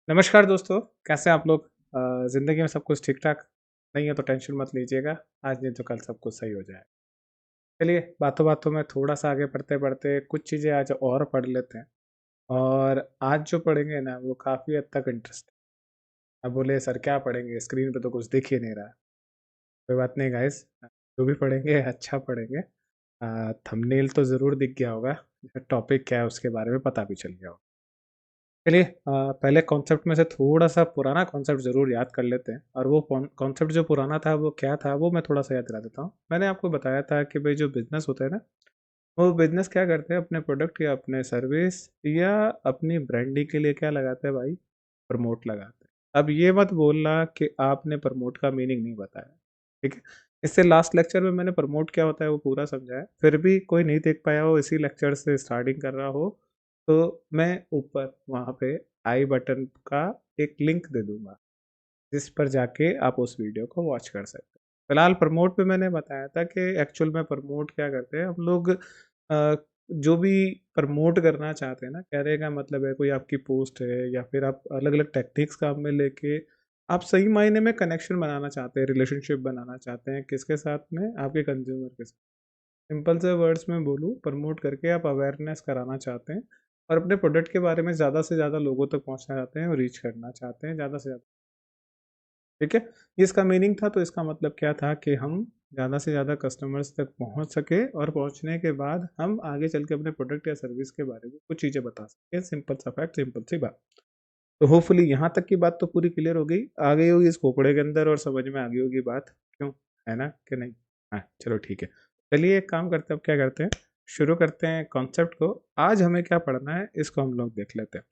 नमस्कार दोस्तों, कैसे हैं आप लोग? ज़िंदगी में सब कुछ ठीक-ठाक? नहीं है तो टेंशन मत लीजिएगा, आज नहीं तो कल सब कुछ सही हो जाएगा। चलिए, बातों-बातों में थोड़ा-सा आगे बढ़ते-बढ़ते कुछ चीज़ें आज और पढ़ लेते हैं और आज जो पढ़ेंगे ना वो काफ़ी हद तक इंटरेस्टिंग। अब बोले सर क्या पढ़ेंगे? स्क्रीन पे तो कुछ दिख ही नहीं रहा है। कोई बात नहीं गाइस, जो भी पढ़ेंगे अच्छा पढ़ेंगे। थंबनेल तो ज़रूर दिख गया होगा, टॉपिक क्या है उसके बारे में पता भी चल गया होगा। चलिए पहले कॉन्सेप्ट में से थोड़ा-सा पुराना कॉन्सेप्ट ज़रूर याद कर लेते हैं और वो कॉन्सेप्ट जो पुराना था वो क्या था वो मैं थोड़ा-सा याद दिला देता हूँ। मैंने आपको बताया था कि भई जो बिज़नेस होता है ना, वो बिज़नेस क्या करते हैं अपने प्रोडक्ट या अपने सर्विस या अपनी ब्रांडिंग के लिए क्या लगाते हैं भाई, प्रमोट लगाते हैं। अब ये मत बोलना कि आपने प्रमोट का मीनिंग नहीं बताया, ठीक है? इससे लास्ट लेक्चर में मैंने प्रमोट क्या होता है वो पूरा समझाया, फिर भी कोई नहीं देख पाया हो इसी लेक्चर से स्टार्टिंग कर रहा हो, तो मैं ऊपर वहाँ पे आई बटन का एक लिंक दे दूँगा, जिस पर जाके आप उस वीडियो को वॉच कर सकते हैं। फिलहाल प्रमोट पे मैंने बताया था कि एक्चुअल में प्रमोट क्या करते हैं हम लोग जो भी प्रमोट करना चाहते हैं ना, कहने का मतलब है कोई आपकी पोस्ट है या फिर आप अलग-अलग टेक्निक्स काम में लेके आप सही मायने में कनेक्शन बनाना चाहते हैं, रिलेशनशिप बनाना चाहते हैं, किसके साथ में? आपके कंज़्यूमर के साथ। सिंपल से वर्ड्स में बोलूँ, प्रमोट करके आप अवेयरनेस कराना चाहते हैं और अपने प्रोडक्ट के बारे में ज़्यादा से ज़्यादा लोगों तक पहुँचना चाहते हैं और रीच करना चाहते हैं ज़्यादा से ज़्यादा, ठीक है? ये इसका मीनिंग था, तो इसका मतलब क्या था कि हम ज़्यादा से ज़्यादा कस्टमर्स तक पहुँच सकें और पहुँचने के बाद हम आगे चल के अपने प्रोडक्ट या सर्विस के बारे में कुछ चीज़ें बता सकें। सिंपल सा फैक्ट, सिंपल सी बात। तो होपफुली यहाँ तक की बात तो पूरी क्लियर हो गई। आ गई होगी इस खोपड़े के अंदर और समझ में आ गई होगी बात, क्यों? है ना कि नहीं? हाँ, चलो ठीक है। चलिए एक काम करते हैं, अब क्या करते हैं, शुरू करते हैं कॉन्सेप्ट को। आज हमें क्या पढ़ना है इसको हम लोग देख लेते हैं।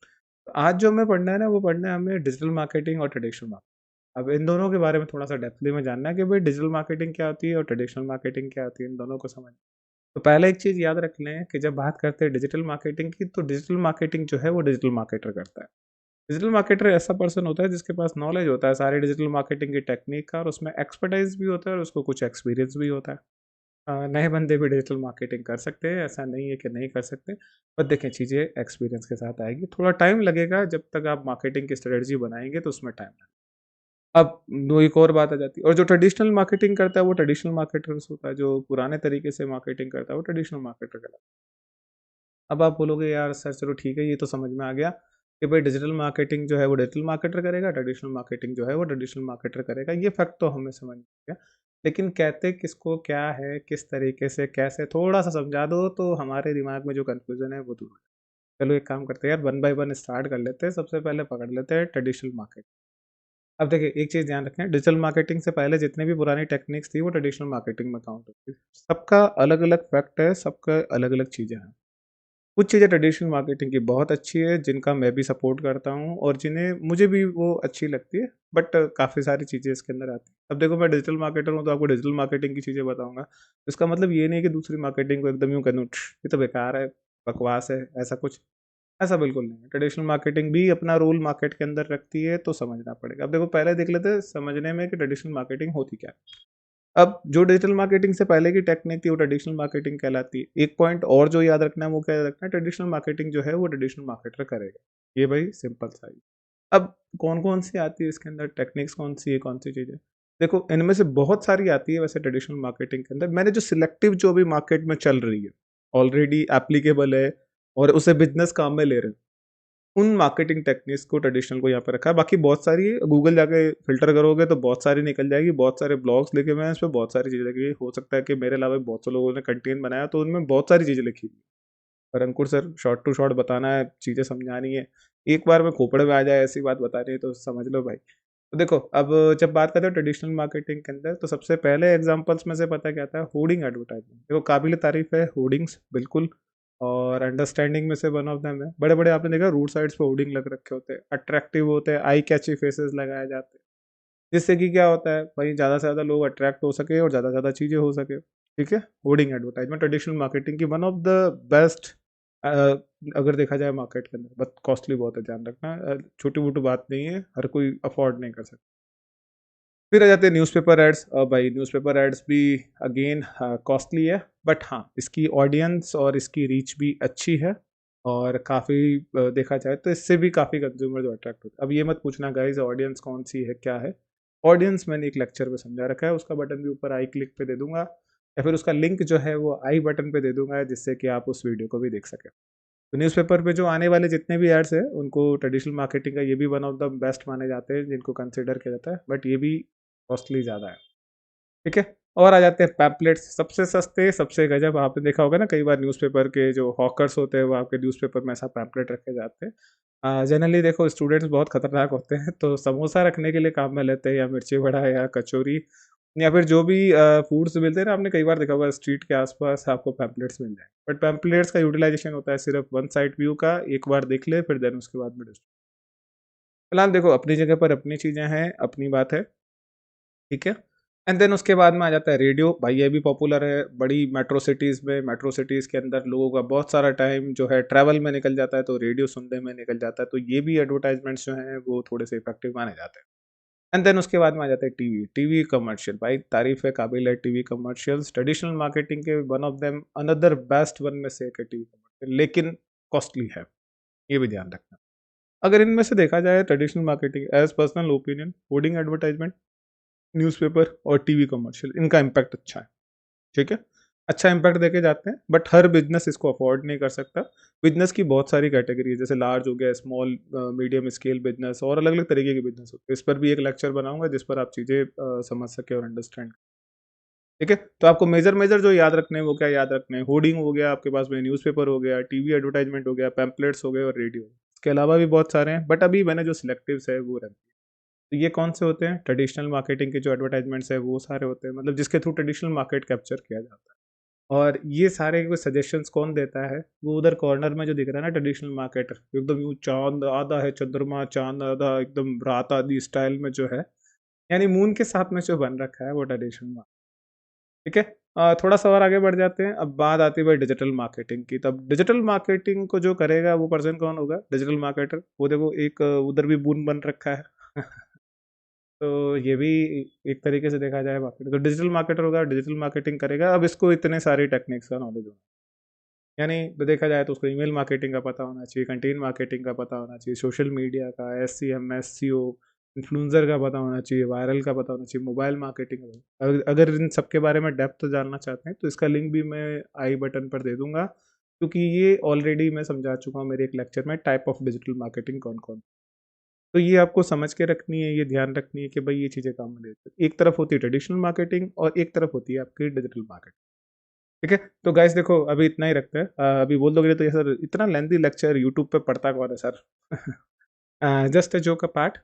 तो आज जो हमें पढ़ना है ना वो पढ़ना है हमें डिजिटल मार्केटिंग और ट्रेडिशनल मार्केटिंग। अब इन दोनों के बारे में थोड़ा-सा डेप्थली में जानना है कि भाई डिजिटल मार्केटिंग क्या होती है और ट्रेडिशनल मार्केटिंग क्या होती है, इन दोनों को समझ। तो पहले एक चीज़ याद रख लें कि जब बात करते हैं डिजिटल मार्केटिंग की, तो डिजिटल मार्केटिंग जो है वो डिजिटल मार्केटर करता है। डिजिटल मार्केटर ऐसा पर्सन होता है जिसके पास नॉलेज होता है सारी डिजिटल मार्केटिंग की टेक्निक का और उसमें एक्सपर्टाइज़ भी होता है और उसको कुछ एक्सपीरियंस भी होता है। नए बंदे भी डिजिटल मार्केटिंग कर सकते हैं, ऐसा नहीं है कि नहीं कर सकते। पर देखें चीज़ें एक्सपीरियंस के साथ आएगी। थोड़ा टाइम लगेगा, जब तक आप मार्केटिंग की स्ट्रेटजी बनाएँगे तो उसमें टाइम लगेगा। अब दो एक और बात आ जाती है, और जो ट्रेडिशनल मार्केटिंग करता है वो ट्रेडिशनल मार्केटर्स होता है, जो पुराने तरीके से मार्केटिंग करता है वो ट्रेडिशनल मार्केटर कहलाता है। अब आप बोलोगे यार सर चलो ठीक है, ये तो समझ में आ गया कि भाई डिजिटल मार्केटिंग जो है वो डिजिटल मार्केटर करेगा, ट्रेडिशनल मार्केटिंग जो है वो ट्रेडिशनल मार्केटर करेगा। ये फैक्ट तो हमें समझ में आ गया। लेकिन कहते किसको क्या है, किस तरीके से, कैसे, थोड़ा-सा समझा दो तो हमारे दिमाग में जो कन्फ्यूज़न है वो दूर हो जाए। चलो एक काम करते हैं यार, वन बाय वन स्टार्ट कर लेते हैं। सबसे पहले पकड़ लेते हैं ट्रेडिशनल मार्केट। अब देखिए एक चीज़ ध्यान रखें, डिजिटल मार्केटिंग से पहले जितनी भी पुरानी टेक्निक्स थी वो ट्रेडिशनल मार्केटिंग में काउंट होती थी। सबका अलग-अलग फैक्ट है, सबका अलग-अलग चीज़ें हैं। कुछ चीज़ें ट्रेडिशनल मार्केटिंग की बहुत अच्छी है, जिनका मैं भी सपोर्ट करता हूँ और जिन्हें मुझे भी वो अच्छी लगती है, बट काफ़ी सारी चीज़ें इसके अंदर आती हैं। अब देखो मैं डिजिटल मार्केटर हूँ, तो आपको डिजिटल मार्केटिंग की चीज़ें बताऊँगा। इसका मतलब ये नहीं है कि दूसरी मार्केटिंग को एकदम यूँ कह दूँ, ये तो बेकार है, बकवास है, ऐसा कुछ, ऐसा बिल्कुल नहीं है। ट्रेडिशनल मार्केटिंग भी अपना रोल मार्केट के अंदर रखती है, तो समझना पड़ेगा। अब देखो पहले देख लेते हैं समझने में कि ट्रेडिशनल मार्केटिंग होती क्या है। अब जो डिजिटल मार्केटिंग से पहले की टेक्निक थी वो ट्रेडिशनल मार्केटिंग कहलाती है। एक पॉइंट और जो याद रखना है वो क्या याद रखना है, ट्रेडिशनल मार्केटिंग जो है वो ट्रेडिशनल मार्केटर करेगा। ये भाई सिंपल सा ही। अब कौन-कौन सी आती है इसके अंदर टेक्निक्स, कौन-सी है, कौन-सी चीज़ें? देखो इनमें से बहुत सारी आती है वैसे ट्रेडिशनल मार्केटिंग के अंदर। मैंने जो सिलेक्टिव जो अभी मार्केट में चल रही है, ऑलरेडी एप्लीकेबल है और उसे बिज़नेस काम में ले रहे हैं, उन मार्केटिंग टेक्निक्स को ट्रेडिशनल को यहाँ पे रखा है। बाकी बहुत सारी है, गूगल जाके फ़िल्टर करोगे तो बहुत सारी निकल जाएगी, बहुत सारे ब्लॉग्स लिखे हुए हैं, इसपे बहुत सारी चीज़ें लिखी हुई है। हो सकता है कि मेरे अलावा भी बहुत से लोगों ने कंटेंट बनाया तो उनमें बहुत सारी चीज़ें लिखी हुई हैं। पर अंकुर सर शॉर्ट टू शॉर्ट बताना है, चीज़ें समझानी है। एक बार में खोपड़े में आ जाए ऐसी बात बतानी है तो समझ लो भाई। तो देखो अब जब बात करते हैं ट्रेडिशनल मार्केटिंग के अंदर, तो सबसे पहले एग्ज़ाम्पल्स में से पता क्या आता है, होर्डिंग एडवर्टाइज़मेंट। देखो काबिल तारीफ़ है होर्डिंग्स बिल्कुल, और अंडरस्टैंडिंग में से वन ऑफ देम है। बड़े-बड़े आपने देखा रोड साइड्स पे होर्डिंग लग रखे होते हैं, अट्रैक्टिव होते हैं, आई कैची फेसेस लगाए जाते हैं। जिससे कि क्या होता है भाई, ज़्यादा से ज़्यादा लोग अट्रैक्ट हो सके और ज़्यादा से ज़्यादा चीज़ें हो सके, ठीक है? होर्डिंग एडवर्टाइज़मेंट ट्रेडिशनल मार्केटिंग की वन ऑफ द बेस्ट अ, अगर देखा जाए मार्केट के अंदर, बट कॉस्टली बहुत है, ध्यान रखना। छोटी-मोटी बात नहीं है, हर कोई अफोर्ड नहीं कर सकता। फिर आ जाते हैं न्यूज़पेपर एड्स। भाई न्यूज़पेपर एड्स भी अगेन कॉस्टली है, बट हाँ, इसकी ऑडियंस और इसकी रीच भी अच्छी है। और काफ़ी देखा जाए तो इससे भी काफ़ी कंज्यूमर जो अट्रैक्ट होते हैं। अब ये मत पूछना गाइस ऑडियंस कौन सी है क्या है, ऑडियंस मैंने एक लेक्चर में समझा रखा है, उसका बटन भी ऊपर आई क्लिक पे दे दूंगा या फिर उसका लिंक जो है वो आई बटन पे दे दूंगा जिससे कि आप उस वीडियो को भी देख सकें। तो न्यूज़पेपर पे जो आने वाले जितने भी एड्स हैं उनको ट्रेडिशनल मार्केटिंग का ये भी वन ऑफ द बेस्ट माने जाते हैं जिनको कंसिडर किया जाता है, बट ये भी कॉस्टली ज़्यादा है। ठीक है। और आ जाते हैं पैम्पलेट्स, सबसे सस्ते सबसे गजब। आपने देखा होगा ना कई बार न्यूज़पेपर के जो हॉकर्स होते हैं वो आपके न्यूज़पेपर में ऐसा पैम्पलेट रखे जाते हैं। जनरली देखो स्टूडेंट्स बहुत खतरनाक होते हैं तो समोसा रखने के लिए काम में लेते हैं या मिर्ची बड़ा या कचौरी या फिर जो भी फूड्स मिलते हैं ना, आपने कई बार देखा होगा स्ट्रीट के आसपास आपको पैम्पलेट्स मिल जाए, बट पैम्पलेट्स का यूटिलाइजेशन होता है सिर्फ वन साइड व्यू का, एक बार देख ले फिर देन उसके बाद में फिलहाल देखो अपनी जगह पर अपनी चीज़ें हैं, अपनी बात है। ठीक है। एंड देन उसके बाद में आ जाता है रेडियो। भाई ये भी पॉपुलर है बड़ी मेट्रो सिटीज़ में, मेट्रो सिटीज़ के अंदर लोगों का बहुत सारा टाइम जो है ट्रैवल में निकल जाता है तो रेडियो सुनने में निकल जाता है, तो ये भी एडवर्टाइजमेंट्स जो हैं वो थोड़े से इफेक्टिव माने जाते हैं। एंड देन उसके बाद में आ जाता है टीवी। टीवी कमर्शियल, भाई तारीफ है काबिल है टीवी कमर्शियल्स, ट्रेडिशनल मार्केटिंग के one of them another best one में से एक है टीवी कमर्शियल, लेकिन कॉस्टली है, ये भी ध्यान रखना। अगर इनमें से देखा जाए traditional marketing as personal opinion, hoarding advertisement, newspaper और टीवी कमर्शियल, इनका इम्पैक्ट अच्छा है। ठीक है। अच्छा इम्पैक्ट देके जाते हैं, बट हर बिजनेस इसको अफोर्ड नहीं कर सकता। बिजनेस की बहुत सारी कैटेगरी है, जैसे लार्ज हो गया, स्मॉल मीडियम स्केल बिजनेस और अलग अलग तरीके के बिजनेस होते हैं। इस पर भी एक लेक्चर बनाऊंगा जिस पर आप चीज़ें समझ सके और अंडरस्टैंड। ठीक है। तो आपको मेजर मेजर जो याद रखने हैं वो क्या याद रखने हैं, होर्डिंग हो गया आपके पास में, न्यूज़पेपर हो गया, टीवी एडवर्टाइजमेंट हो गया, पैम्पलेट्स हो गए और रेडियो। इसके अलावा भी बहुत सारे हैं बट अभी मैंने जो सिलेक्टिव्स है वो रखे। तो ये कौन से होते हैं, ट्रेडिशनल मार्केटिंग के जो एडवर्टाइजमेंट्स है वो सारे होते हैं, मतलब जिसके थ्रू ट्रेडिशनल मार्केट कैप्चर किया जाता है। और ये सारे को सजेशंस कौन देता है, वो उधर कॉर्नर में जो दिख रहा है ना ट्रेडिशनल मार्केटर, एकदम यूँ चांद आधा है, चंद्रमा चांद आधा, एकदम रात आदि स्टाइल में जो है, यानी मून के साथ में जो बन रखा है वो ट्रेडिशनल मार्केट। ठीक है। थोड़ा सा और आगे बढ़ जाते हैं। अब बात आती है भाई डिजिटल मार्केटिंग की। तब डिजिटल मार्केटिंग को जो करेगा वो पर्सन कौन होगा, डिजिटल मार्केटर। वो देखो एक उधर भी बून बन रखा है तो ये भी एक तरीके से देखा जाए मार्केट, तो डिजिटल मार्केटर होगा, डिजिटल मार्केटिंग करेगा। अब इसको इतने सारी टेक्निक्स का नॉलेज होगा, यानी तो देखा जाए तो उसको ईमेल मार्केटिंग का पता होना चाहिए, कंटेंट मार्केटिंग का पता होना चाहिए, सोशल मीडिया का, SCM, SEO, इन्फ्लुएंसर का पता होना चाहिए, वायरल का पता होना चाहिए, मोबाइल मार्केटिंग। अगर इन सब के बारे में डेप्थ जानना चाहते हैं तो इसका लिंक भी मैं आई बटन पर दे दूंगा, क्योंकि ये ऑलरेडी मैं समझा चुका हूँ मेरे एक लेक्चर में, टाइप ऑफ डिजिटल मार्केटिंग कौन कौन। तो ये आपको समझ के रखनी है, ये ध्यान रखनी है कि भाई ये चीज़ें काम में लेते हैं। एक तरफ होती है ट्रेडिशनल मार्केटिंग और एक तरफ होती है आपकी डिजिटल मार्केटिंग। ठीक है। तो गाइस देखो अभी इतना ही रखते हैं। अभी बोल दोगे तो ये सर इतना लेंथी लेक्चर यूट्यूब पे पढ़ता कौन है sir just a joke part.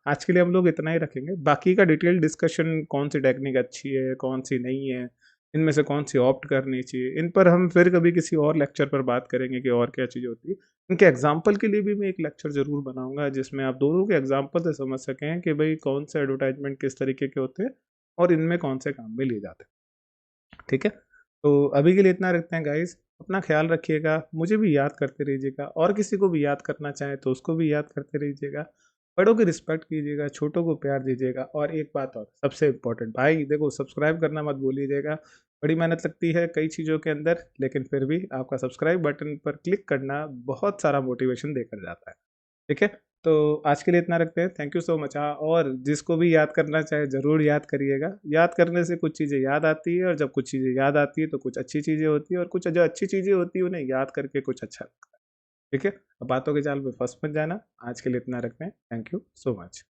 आज के लिए हम लोग इतना ही रखेंगे, बाकी का डिटेल डिस्कशन कौन सी टेक्निक अच्छी है कौन सी नहीं है, इनमें से कौन सी ऑप्ट करनी चाहिए, इन पर हम फिर कभी किसी और लेक्चर पर बात करेंगे कि और क्या चीज़ें होती है। इनके एग्जाम्पल के लिए भी मैं एक लेक्चर ज़रूर बनाऊंगा जिसमें आप दोनों के एग्जाम्पल से समझ सकें कि भाई कौन से एडवर्टाइजमेंट किस तरीके के होते हैं और इनमें कौन से काम में लिए जाते हैं। ठीक है। तो अभी के लिए इतना रखते हैं गाइस, अपना ख्याल रखिएगा, मुझे भी याद करते रहिएगा और किसी को भी याद करना चाहें तो उसको भी याद करते रहिएगा। बड़ों की रिस्पेक्ट कीजिएगा, छोटों को प्यार दीजिएगा, और एक बात और सबसे इम्पोर्टेंट भाई देखो, सब्सक्राइब करना मत भूलिएगा। बड़ी मेहनत लगती है कई चीज़ों के अंदर, लेकिन फिर भी आपका सब्सक्राइब बटन पर क्लिक करना बहुत सारा मोटिवेशन देकर जाता है। ठीक है। तो आज के लिए इतना रखते हैं, थैंक यू सो मच। हाँ, और जिसको भी याद करना चाहे ज़रूर याद करिएगा, याद करने से कुछ चीज़ें याद आती है और जब कुछ चीज़ें याद आती है तो कुछ अच्छी चीज़ें होती है और कुछ जो अच्छी चीज़ें होती है उन्हें याद करके कुछ अच्छा लगता है। ठीक है। अब बातों के जाल में फंस मत जाना। आज के लिए इतना रखते हैं, थैंक यू सो मच।